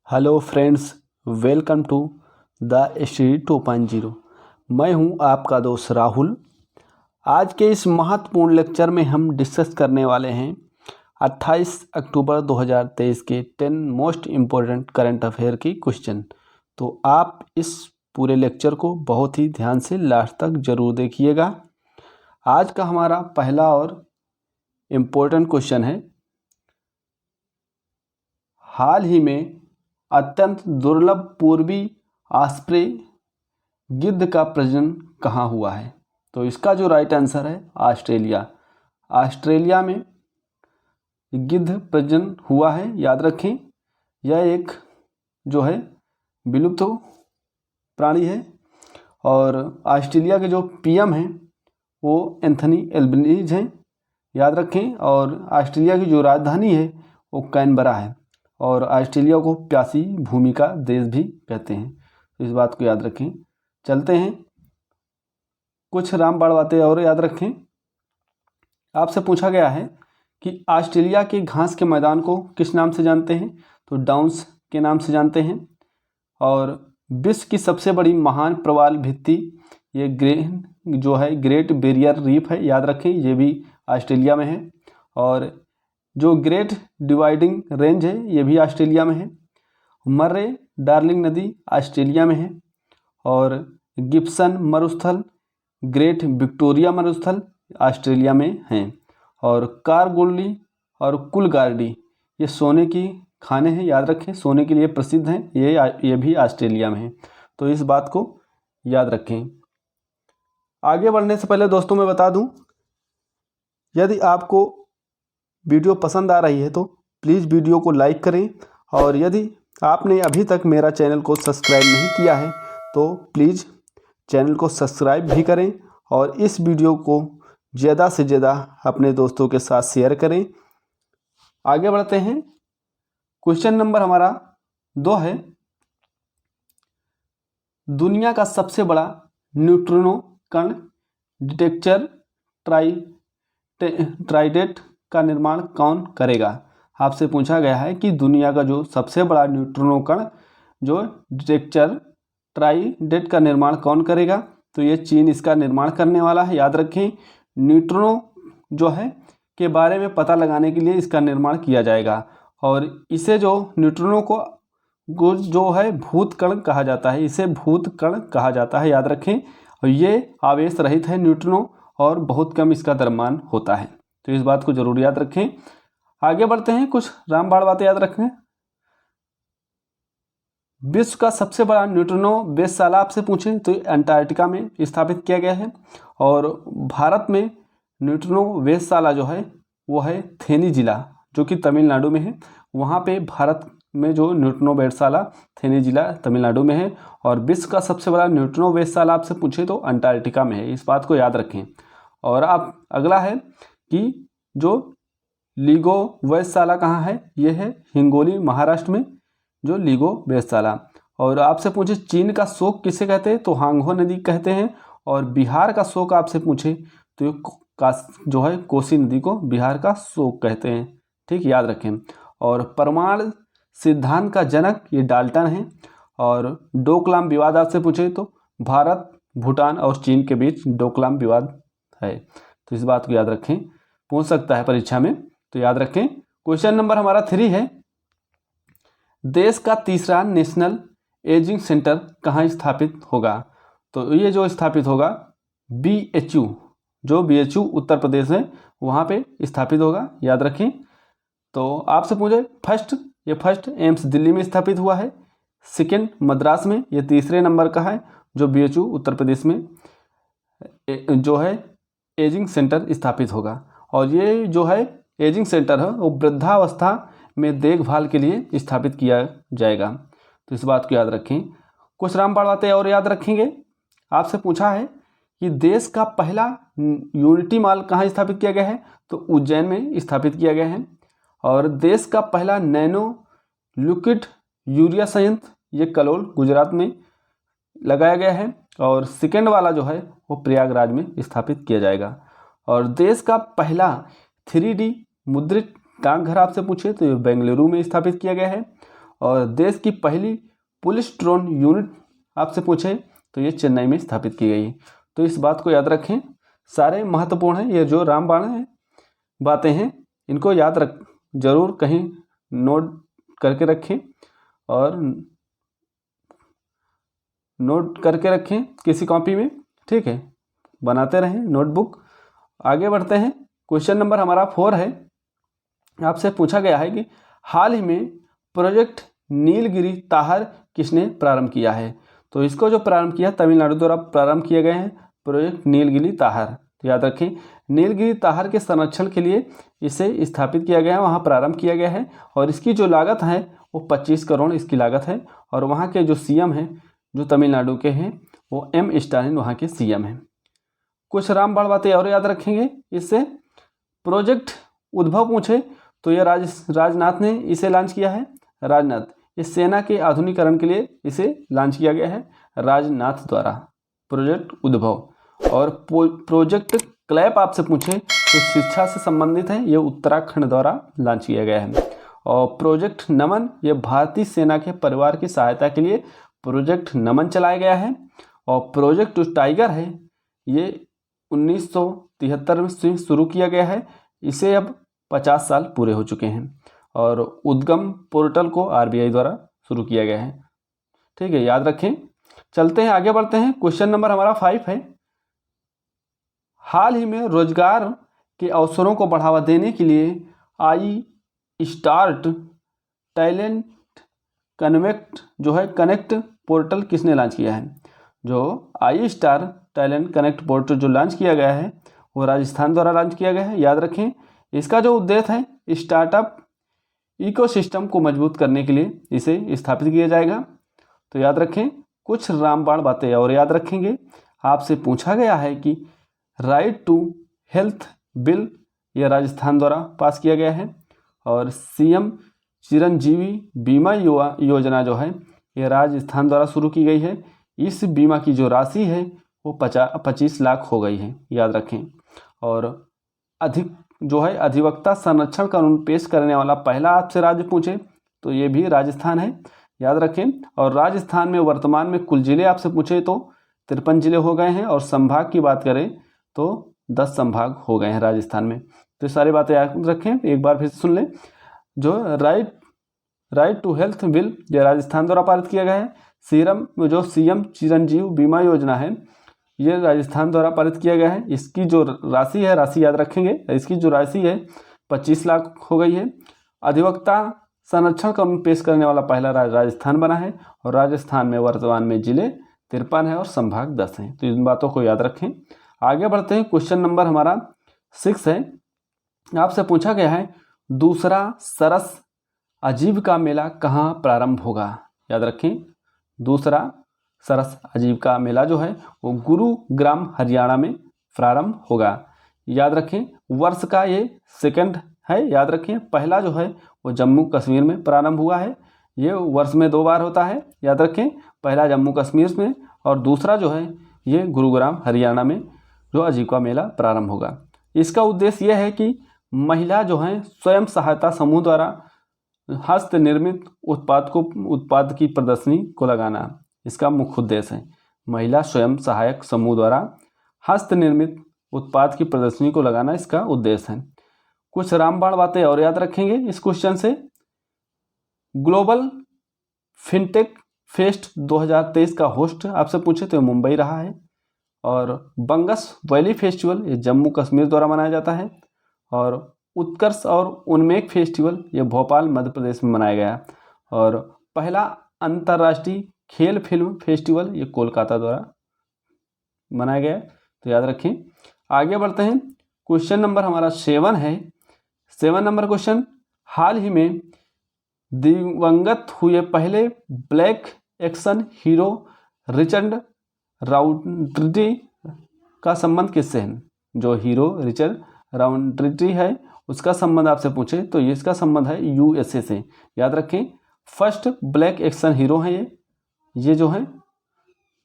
Hello friends, welcome to the study 2.0। मैं हूं आपका दोस्त राहुल। आज के इस महत्वपूर्ण लेक्चर में हम डिस्कस करने वाले हैं 28 अक्टूबर 2023 के 10 मोस्ट इम्पोर्टेंट करंट अफेयर की क्वेश्चन। तो आप इस पूरे लेक्चर को बहुत ही ध्यान से लास्ट तक ज़रूर देखिएगा। आज का हमारा पहला और इम्पोर्टेंट क्वेश्चन है, हाल ही में अत्यंत दुर्लभ पूर्वी ऑस्प्रे गिद्ध का प्रजनन कहाँ हुआ है? तो इसका जो राइट आंसर है ऑस्ट्रेलिया। ऑस्ट्रेलिया में गिद्ध प्रजनन हुआ है। याद रखें, यह एक जो है विलुप्त प्राणी है और ऑस्ट्रेलिया के जो पीएम हैं वो एंथनी एल्बनीज हैं। याद रखें, और ऑस्ट्रेलिया की जो राजधानी है वो कैनबरा है और ऑस्ट्रेलिया को प्यासी भूमि का देश भी कहते हैं। तो इस बात को याद रखें। चलते हैं, कुछ रामबाण बातें और याद रखें। आपसे पूछा गया है कि ऑस्ट्रेलिया के घास के मैदान को किस नाम से जानते हैं? तो डाउन्स के नाम से जानते हैं। और विश्व की सबसे बड़ी महान प्रवाल भित्ति ये ग्रेट बैरियर रीफ है। याद रखें, ये भी ऑस्ट्रेलिया में है। और जो ग्रेट डिवाइडिंग रेंज है ये भी ऑस्ट्रेलिया में है। मर्रे डार्लिंग नदी ऑस्ट्रेलिया में है। और गिब्सन मरुस्थल, ग्रेट विक्टोरिया मरुस्थल ऑस्ट्रेलिया में हैं। और कारगुली और कुलगार्डी ये सोने की खाने हैं। याद रखें, सोने के लिए प्रसिद्ध हैं। ये भी ऑस्ट्रेलिया में है। तो इस बात को याद रखें। आगे बढ़ने से पहले दोस्तों मैं बता दूं, यदि आपको वीडियो पसंद आ रही है तो प्लीज़ वीडियो को लाइक करें। और यदि आपने अभी तक मेरा चैनल को सब्सक्राइब नहीं किया है तो प्लीज़ चैनल को सब्सक्राइब भी करें और इस वीडियो को ज़्यादा से ज़्यादा अपने दोस्तों के साथ शेयर करें। आगे बढ़ते हैं। क्वेश्चन नंबर हमारा 2 है, दुनिया का सबसे बड़ा न्यूट्रिनो कण डिटेक्टर ट्राइडेट का निर्माण कौन करेगा? आपसे पूछा गया है कि दुनिया का जो सबसे बड़ा न्यूट्रिनो कण जो डिटेक्टर ट्राइडेट का निर्माण कौन करेगा? तो ये चीन इसका निर्माण करने वाला है। याद रखें, न्यूट्रिनो जो है के बारे में पता लगाने के लिए इसका निर्माण किया जाएगा। और इसे जो न्यूट्रिनो को जो है भूत कण कहा जाता है, इसे भूत कण कहा जाता है। याद रखें, और ये आवेश रहित है न्यूट्रिनो और बहुत कम इसका द्रव्यमान होता है। तो इस बात को जरूर याद रखें। आगे बढ़ते हैं, कुछ रामबाण बातें याद रखें। विश्व का सबसे बड़ा न्यूट्रिनो वेधशाला आपसे पूछे तो अंटार्कटिका में स्थापित किया गया है। और भारत में न्यूट्रिनो वेधशाला जो है वो है थेनी जिला, जो कि तमिलनाडु में है। वहाँ पे भारत में जो न्यूट्रिनो वेधशाला थेनी जिला तमिलनाडु में है। और विश्व का सबसे बड़ा न्यूट्रिनो वेधशाला आपसे पूछे तो अंटार्कटिका में है। इस बात को याद रखें। और अब अगला है कि जो लीगो वेधशाला कहाँ है? ये है हिंगोली महाराष्ट्र में जो लीगो वेधशाला। और आपसे पूछे चीन का शोक किसे कहते हैं? तो हांगहो नदी कहते हैं। और बिहार का शोक आपसे पूछे तो जो है कोसी नदी को बिहार का शोक कहते हैं। ठीक, याद रखें। और परमाणु सिद्धांत का जनक ये डाल्टन है। और डोकलाम विवाद आपसे पूछे तो भारत, भूटान और चीन के बीच डोकलाम विवाद है। तो इस बात को याद रखें, पूछ सकता है परीक्षा में, तो याद रखें। क्वेश्चन नंबर हमारा 3 है, देश का तीसरा नेशनल एजिंग सेंटर कहाँ स्थापित होगा? तो ये जो स्थापित होगा BHU, जो BHU उत्तर प्रदेश है वहाँ पे स्थापित होगा। याद रखें। तो आपसे पूछे फर्स्ट एम्स दिल्ली में स्थापित हुआ है, सेकेंड मद्रास में, ये तीसरे नंबर का है जो BHU उत्तर प्रदेश में जो है एजिंग सेंटर स्थापित होगा। और ये जो है एजिंग सेंटर है वो वृद्धावस्था में देखभाल के लिए स्थापित किया जाएगा। तो इस बात को याद रखें। कुछ रामबाण बातें और याद रखेंगे। आपसे पूछा है कि देश का पहला यूनिटी मॉल कहाँ स्थापित किया गया है? तो उज्जैन में स्थापित किया गया है। और देश का पहला नैनो लिक्विड यूरिया संयंत्र ये कलोल गुजरात में लगाया गया है। और सेकेंड वाला जो है वो प्रयागराज में स्थापित किया जाएगा। और देश का पहला 3D मुद्रित डाकघर आपसे पूछे तो ये बेंगलुरु में स्थापित किया गया है। और देश की पहली पुलिस ड्रोन यूनिट आपसे पूछे तो ये चेन्नई में स्थापित की गई है। तो इस बात को याद रखें, सारे महत्वपूर्ण हैं। ये जो रामबाण है बातें हैं, इनको याद रख जरूर कहीं नोट करके रखें और नोट करके रखें किसी कॉपी में, ठीक है, बनाते रहें नोटबुक। आगे बढ़ते हैं। क्वेश्चन नंबर हमारा 4 है। आपसे पूछा गया है कि हाल ही में प्रोजेक्ट नीलगिरी ताहर किसने प्रारंभ किया है। तो इसको जो प्रारंभ किया तमिलनाडु द्वारा प्रारंभ किए गए हैं प्रोजेक्ट नीलगिरी ताहर। तो याद रखें, नीलगिरी ताहर के संरक्षण के लिए इसे स्थापित किया गया है, वहाँ प्रारंभ किया गया है और इसकी जो लागत है वो 25 करोड़ इसकी लागत है। और वहाँ के जो सीएम हैं जो तमिलनाडु के हैं वो एम स्टालिन वहाँ के सीएम हैं। कुछ रामबाण बातें और याद रखेंगे इससे। प्रोजेक्ट उद्भव पूछे तो ये राजनाथ ने इसे लॉन्च किया है। राजनाथ, इस सेना के आधुनिकीकरण के लिए इसे लॉन्च किया गया है राजनाथ द्वारा, प्रोजेक्ट उद्भव। और प्रोजेक्ट क्लैप आपसे पूछे तो शिक्षा से संबंधित है, ये उत्तराखंड द्वारा लॉन्च किया गया है। और प्रोजेक्ट नमन, ये भारतीय सेना के परिवार की सहायता के लिए प्रोजेक्ट नमन चलाया गया है। और प्रोजेक्ट टाइगर है, ये 1973 में शुरू किया गया है, इसे अब 50 साल पूरे हो चुके हैं। और उद्गम पोर्टल को आरबीआई द्वारा शुरू किया गया है, ठीक है, याद रखें। चलते हैं आगे बढ़ते हैं। क्वेश्चन नंबर हमारा 5 है। हाल ही में रोजगार के अवसरों को बढ़ावा देने के लिए I start talent connect portal किसने लॉन्च किया है। जो आई स्टार टैलेंट कनेक्ट पोर्टल जो लॉन्च किया गया है वो राजस्थान द्वारा लॉन्च किया गया है, याद रखें। इसका जो उद्देश्य है स्टार्टअप इकोसिस्टम को मजबूत करने के लिए इसे स्थापित किया जाएगा। तो याद रखें, कुछ रामबाण बातें और याद रखेंगे। आपसे पूछा गया है कि राइट टू हेल्थ बिल यह राजस्थान द्वारा पास किया गया है। और सीएम चिरंजीवी बीमा योजना जो है यह राजस्थान द्वारा शुरू की गई है। इस बीमा की जो राशि है वो 25 लाख हो गई है, याद रखें। और अधिवक्ता संरक्षण कानून पेश करने वाला पहला आपसे राज्य पूछे तो ये भी राजस्थान है, याद रखें। और राजस्थान में वर्तमान में कुल जिले आपसे पूछे तो 53 जिले हो गए हैं। और संभाग की बात करें तो 10 संभाग हो गए हैं राजस्थान में। तो सारी बातें याद रखें, एक बार फिर सुन लें। जो राइट टू हेल्थ बिल ये राजस्थान द्वारा पारित किया गया है। जो सीएम चिरंजीव बीमा योजना है ये राजस्थान द्वारा पारित किया गया है। इसकी जो राशि है, राशि याद रखेंगे, इसकी जो राशि है 25 लाख हो गई है। अधिवक्ता संरक्षण कानून पेश करने वाला पहला राज्य राजस्थान बना है। और राजस्थान में वर्तमान में जिले 53 है और संभाग 10 हैं। तो इन बातों को याद रखें। आगे बढ़ते हैं। क्वेश्चन नंबर हमारा 6 है। आपसे पूछा गया है दूसरा सरस आजीविका मेला कहाँ प्रारंभ होगा। याद रखें, दूसरा सरस आजीविका मेला जो है वो गुरुग्राम हरियाणा में प्रारंभ होगा, याद रखें। वर्ष का ये सेकंड है, याद रखें। पहला जो है वो जम्मू कश्मीर में प्रारंभ हुआ है, ये वर्ष में 2 बार होता है, याद रखें। पहला जम्मू कश्मीर में और दूसरा जो है ये गुरुग्राम हरियाणा में जो आजीविका मेला प्रारंभ होगा। इसका उद्देश्य यह है कि महिला जो हैं स्वयं सहायता समूह द्वारा हस्त निर्मित उत्पाद की प्रदर्शनी को लगाना, इसका मुख्य उद्देश्य है। महिला स्वयं सहायक समूह द्वारा हस्त निर्मित उत्पाद की प्रदर्शनी को लगाना इसका उद्देश्य है। कुछ रामबाण बातें और याद रखेंगे इस क्वेश्चन से। ग्लोबल फिनटेक फेस्ट 2023 का होस्ट आपसे पूछे तो मुंबई रहा है। और बंगस वैली फेस्टिवल ये जम्मू कश्मीर द्वारा मनाया जाता है। और उत्कर्ष और उन्मेष फेस्टिवल ये भोपाल मध्य प्रदेश में मनाया गया। और पहला अंतर्राष्ट्रीय खेल फिल्म फेस्टिवल ये कोलकाता द्वारा मनाया गया, तो याद रखें। आगे बढ़ते हैं। क्वेश्चन नंबर हमारा 7 है। 7 नंबर क्वेश्चन, हाल ही में दिवंगत हुए पहले ब्लैक एक्शन हीरो रिचर्ड राउंट्री का संबंध किससे है। जो हीरो रिचर्ड राउंट्री है उसका संबंध आपसे पूछे तो इसका संबंध है यूएसए से, याद रखें। फर्स्ट ब्लैक एक्शन हीरो हैं ये जो है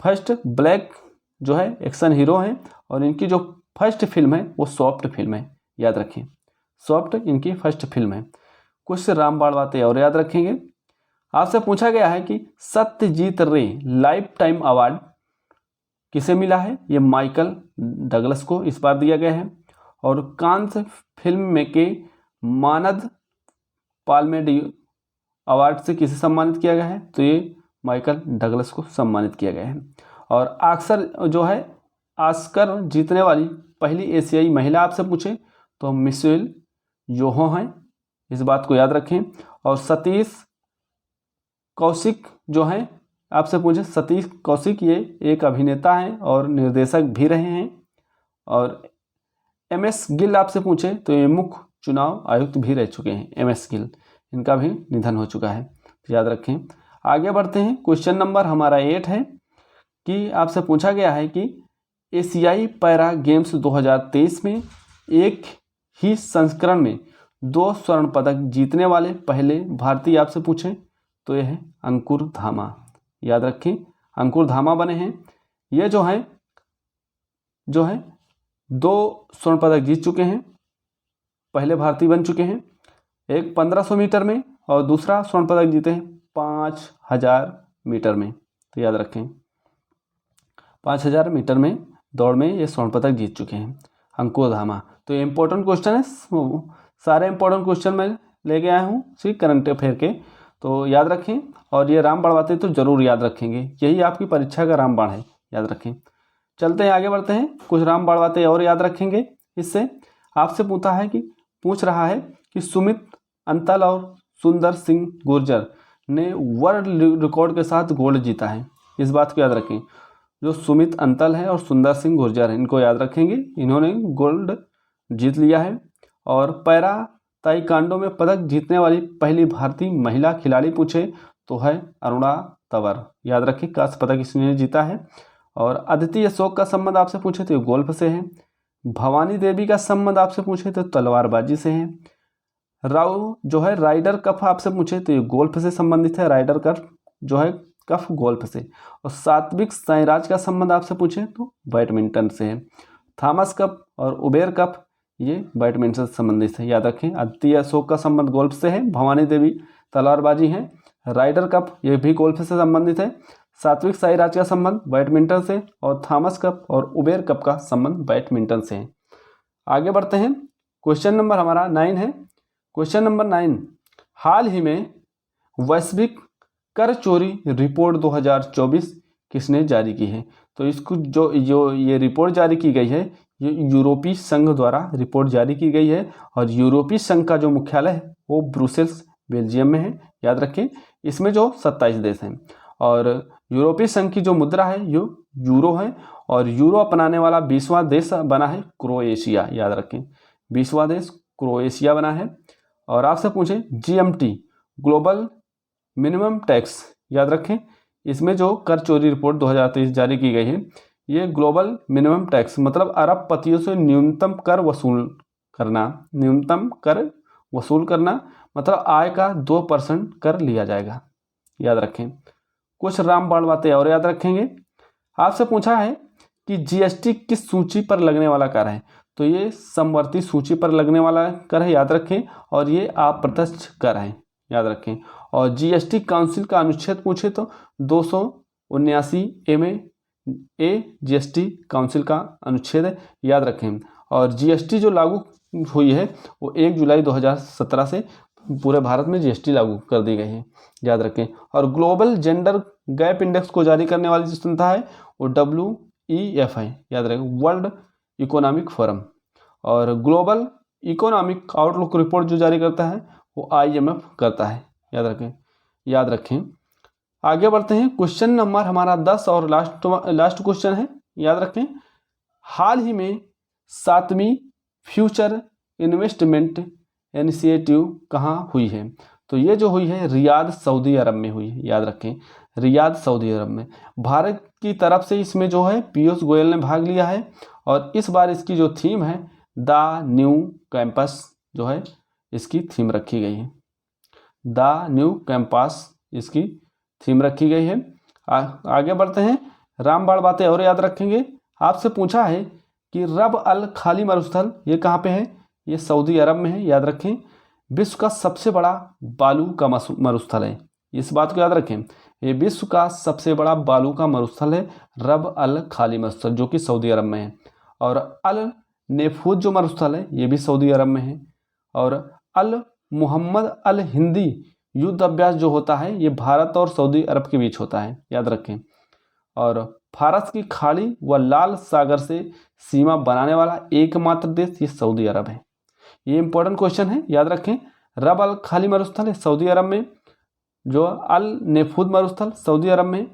फर्स्ट ब्लैक जो है एक्शन हीरो हैं। और इनकी जो फर्स्ट फिल्म है वो सॉफ्ट फिल्म है, याद रखें। सॉफ्ट इनकी फर्स्ट फिल्म है। कुछ रामबाण बातें और याद रखेंगे। आपसे पूछा गया है कि सत्यजीत रे लाइफ टाइम अवार्ड किसे मिला है? ये माइकल डगलस को इस बार दिया गया है। और कांस फिल्म में के मानद पाल्मे अवार्ड से किसे सम्मानित किया गया है? तो ये माइकल डगलस को सम्मानित किया गया है। और अक्सर जो है ऑस्कर जीतने वाली पहली एशियाई महिला आपसे पूछे तो मिशेल योहो हैं, इस बात को याद रखें। और सतीश कौशिक जो हैं आपसे पूछे, सतीश कौशिक ये एक अभिनेता हैं और निर्देशक भी रहे हैं। और MS गिल आपसे पूछे तो ये मुख्य चुनाव आयुक्त भी रह चुके हैं, MS गिल, इनका भी निधन हो चुका है, तो याद रखें। आगे बढ़ते हैं। क्वेश्चन नंबर हमारा 8 है कि आपसे पूछा गया है कि एशियाई पैरा गेम्स 2023 में एक ही संस्करण में 2 स्वर्ण पदक जीतने वाले पहले भारतीय आपसे पूछें तो यह है अंकुर धामा, याद रखें। अंकुर धामा बने हैं, ये जो है 2 स्वर्ण पदक जीत चुके हैं, पहले भारतीय बन चुके हैं। एक 1500 मीटर में और दूसरा स्वर्ण पदक जीते हैं 5000 मीटर में, तो याद रखें 5000 मीटर में दौड़ में ये स्वर्ण पदक जीत चुके हैं अंकुर धामा। तो ये इंपॉर्टेंट क्वेश्चन है, सारे इंपॉर्टेंट क्वेश्चन मैं लेके आया हूँ सी करंट अफेयर के, तो याद रखें। और ये रामबाण बातें तो जरूर याद रखेंगे, यही आपकी परीक्षा का रामबाण है, याद रखें। चलते हैं आगे बढ़ते हैं, कुछ रामबाण बातें और याद रखेंगे। इससे आपसे पूछ रहा है कि सुमित अंतल और सुंदर सिंह गुर्जर ने वर्ल्ड रिकॉर्ड के साथ गोल्ड जीता है, इस बात को याद रखें। जो सुमित अंतल है और सुंदर सिंह गुर्जर है, इनको याद रखेंगे, इन्होंने गोल्ड जीत लिया है। और पैरा ताइक्वांडो में पदक जीतने वाली पहली भारतीय महिला खिलाड़ी पूछे तो है अरुणा तंवर, याद रखें कांस्य पदक इसने जीता है। और अदिति अशोक का संबंध आपसे पूछे तो गोल्फ से है। भवानी देवी का संबंध आपसे पूछे तो तलवारबाजी से है। राव जो है राइडर कप आपसे पूछे तो ये गोल्फ से संबंधित है, राइडर कप जो है कप गोल्फ से। और सात्विक साईराज का संबंध आपसे पूछे तो बैडमिंटन से है। थॉमस कप और उबेर कप ये बैडमिंटन से संबंधित है, याद रखें। अदिति अशोक का संबंध गोल्फ से है, भवानी देवी तलवारबाजी है। राइडर कप ये भी गोल्फ से संबंधित है। सात्विक साईराज का संबंध बैडमिंटन से और थॉमस कप और उबेर कप का संबंध बैडमिंटन से है। आगे बढ़ते हैं, क्वेश्चन नंबर हमारा 9 है। क्वेश्चन नंबर 9, हाल ही में वैश्विक कर चोरी रिपोर्ट 2024 किसने जारी की है? तो इसको जो ये रिपोर्ट जारी की गई है, ये यूरोपीय संघ द्वारा रिपोर्ट जारी की गई है। और यूरोपीय संघ का जो मुख्यालय है वो ब्रुसेल्स बेल्जियम में है, याद रखें। इसमें जो 27 देश हैं और यूरोपीय संघ की जो मुद्रा है यो यूरो है। और यूरो अपनाने वाला 20वां देश बना है क्रोएशिया, याद रखें 20वां देश क्रोएशिया बना है। और आपसे पूछें GMT ग्लोबल मिनिमम टैक्स, याद रखें। इसमें जो कर चोरी रिपोर्ट 2023 जारी की गई है, ये ग्लोबल मिनिमम टैक्स मतलब अरबपतियों से न्यूनतम कर वसूल करना मतलब आय का 2% कर लिया जाएगा, याद रखें। कुछ रामबाण बातें और याद रखेंगे। आपसे पूछा है कि GST किस सूची पर लगने वाला कर है? तो ये समवर्ती सूची पर लगने वाला कर है, याद रखें। और ये अप्रत्यक्ष कर है, याद रखें। और GST काउंसिल का अनुच्छेद पूछे तो 279A में GST काउंसिल का अनुच्छेद है, याद रखें। और GST जो लागू हुई है वो 1 जुलाई 2017 से पूरे भारत में GST लागू कर दी गई है, याद रखें। और ग्लोबल जेंडर गैप इंडेक्स को जारी करने वाली जो संस्था है वो WEF है, याद रखें, वर्ल्ड इकोनॉमिक फोरम। और ग्लोबल इकोनॉमिक आउटलुक रिपोर्ट जो जारी करता है वो IMF करता है, याद रखें। आगे बढ़ते हैं, क्वेश्चन नंबर हमारा 10 और लास्ट क्वेश्चन है, याद रखें। हाल ही में 7वीं फ्यूचर इन्वेस्टमेंट इनिशिएटिव कहाँ हुई है? तो ये जो हुई है रियाद सऊदी अरब में हुई है, याद रखें, रियाद सऊदी अरब में। भारत की तरफ से इसमें जो है पीयूष गोयल ने भाग लिया है। और इस बार इसकी जो थीम है द न्यू कैंपस जो है इसकी थीम रखी गई है, द न्यू कैंपस इसकी थीम रखी गई है। आगे बढ़ते हैं, रामबाण बातें और याद रखेंगे। आपसे पूछा है कि रब अल खाली मरुस्थल ये कहाँ पे है? ये सऊदी अरब में है, याद रखें। विश्व का सबसे बड़ा बालू का मरुस्थल है, इस बात को याद रखें। ये विश्व का सबसे बड़ा बालू का मरुस्थल है रब अल खाली मरुस्थल, जो कि सऊदी अरब में है। और अल नेफूज जो मरुस्थल है ये भी सऊदी अरब में है। और अल मोहम्मद अल हिंदी युद्ध अभ्यास जो होता है ये भारत और सऊदी अरब के बीच होता है, याद रखें। और फारस की खाड़ी व लाल सागर से सीमा बनाने वाला एकमात्र देश ये सऊदी अरब है। ये इंपॉर्टेंट क्वेश्चन है, याद रखें। रब अल खाली मरुस्थल है सऊदी अरब में, जो अल नेफूद मरुस्थल सऊदी अरब में,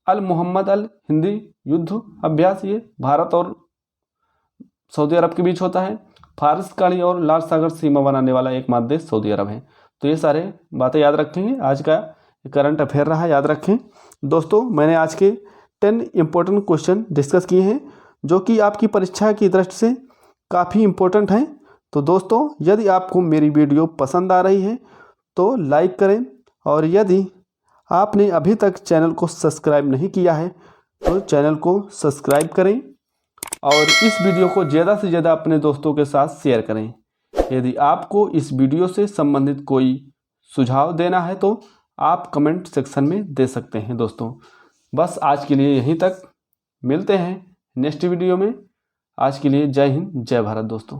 अल मोहम्मद अल हिंदी युद्ध अभ्यास ये भारत और सऊदी अरब के बीच होता है। फारस खाड़ी और लाल सागर सीमा बनाने वाला एकमात्र देश सऊदी अरब है। तो ये सारे बातें याद रखेंगे। आज का करंट अफेयर रहा, याद रखें। दोस्तों, मैंने आज के 10 इम्पोर्टेंट क्वेश्चन डिस्कस किए हैं जो कि आपकी परीक्षा की दृष्टि से काफ़ी इम्पोर्टेंट हैं। तो दोस्तों, यदि आपको मेरी वीडियो पसंद आ रही है तो लाइक करें, और यदि आपने अभी तक चैनल को सब्सक्राइब नहीं किया है तो चैनल को सब्सक्राइब करें, और इस वीडियो को ज़्यादा से ज़्यादा अपने दोस्तों के साथ शेयर करें। यदि आपको इस वीडियो से संबंधित कोई सुझाव देना है तो आप कमेंट सेक्शन में दे सकते हैं। दोस्तों, बस आज के लिए यहीं तक, मिलते हैं नेक्स्ट वीडियो में। आज के लिए जय हिंद, जय भारत दोस्तों।